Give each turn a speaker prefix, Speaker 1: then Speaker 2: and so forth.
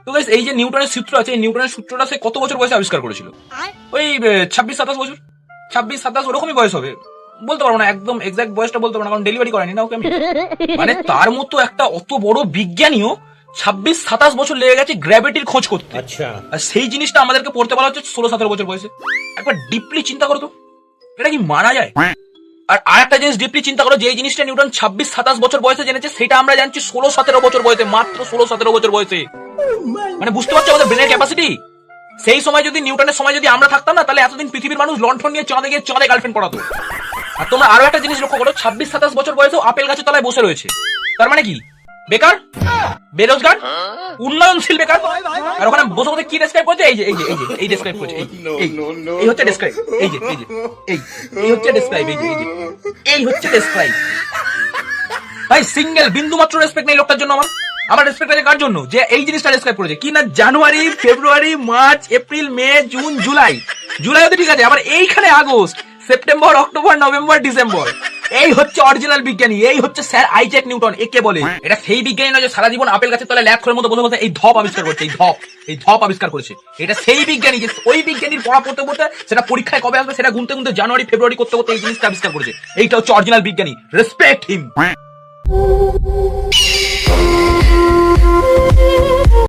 Speaker 1: তো গাইস এই যে নিউটনের সূত্র আছে, এই নিউটনের সূত্রটা সে কত বছর বয়সে আবিষ্কার করেছিল? ওই 26-27 বছর, 26-27 ওরকমই বয়স হবে, বলতে পারবো না একদম এক্সাক্ট বয়সটা বলতে পারবো না, কারণ ডেলিভারি করেনি না ওকে আমি। মানে তার মতো একটা অত বড় বিজ্ঞানীও 26-27 বছর লেগে গেছে গ্র্যাভিটির খোঁজ করতে।
Speaker 2: আচ্ছা,
Speaker 1: আর সেই জিনিসটা আমাদেরকে পড়তে বলা হচ্ছে 16-17 বছর বয়সে। একবার ডিপলি চিন্তা করো তো, এটা কি মানা যায়? আর আরেকটা জিনিস ডিপলি চিন্তা করো, যে এই জিনিসটা নিউটন 26-27 বছর বয়সে জেনেছে, সেটা আমরা জানছি 16-17 বছর বয়সে, মাত্র 16-17 বছর বয়সে। মানে বুঝতে পারছো আমাদের ব্রেনের ক্যাপাসিটি? সেই সময় যদি নিউটনের সময় যদি আমরা থাকতাম না, তাহলে এতদিন পৃথিবীর মানুষ লণ্ঠন নিয়ে চাঁদে গিয়ে চাঁদে গার্লফ্রেন্ড পড়াতো। আর তোমরা আরো একটা জিনিস লক্ষ্য করো, 26-27 বছর বয়সেও আপেল গাছের তলায় বসে রয়েছে। তার মানে কি? বেকার, বেরোজগার, উন্নয়নশীল বেকার। আর ওখানে বসে বসে কি ডেসক্রাইব করছে? এই যে এই যে এই যে এই ডেসক্রাইব করছে, এই হচ্ছে ডেসক্রাইব, এই যে এই যে এই হচ্ছে ডেসক্রাইব, এই যে এই হচ্ছে ডেসক্রাইব। ভাই সিঙ্গেল বিন্দু মাত্র রেসপেক্ট নেই লোকটার জন্য। আমার রেসপেক্ট আছে কার জন্য? যে এই জিনিসটা ডেসক্রাইব করেছে। কি না, জানুয়ারি, ফেব্রুয়ারি, মার্চ, এপ্রিল, মে, জুন, জুলাই। জুলাই হতে ঠিক আছে, আবার এইখানে August, September, October, November, December. এই হচ্ছে অরিজিনাল বিজ্ঞানী, এই হচ্ছে স্যার আইজ্যাক নিউটন, একে বলে। এটা সেই বিজ্ঞানী নয় যে সারা জীবন আপেল গাছের তলায় ল্যাব খোলের মতো বসে বসে এই ধপ আবিষ্কার করছে, এই ধপ আবিষ্কার করেছে। এটা সেই বিজ্ঞানী যে ওই বিজ্ঞানীর পড়া পড়তে পড়তে সেটা পরীক্ষায় কবে আসবে সেটা গুনতে গুনতে জানুয়ারি, ফেব্রুয়ারি করতে করতে এই জিনিসটা আবিষ্কার করেছে। এইটা হচ্ছে অরিজিনাল বিজ্ঞানী, রেসপেক্ট হিম।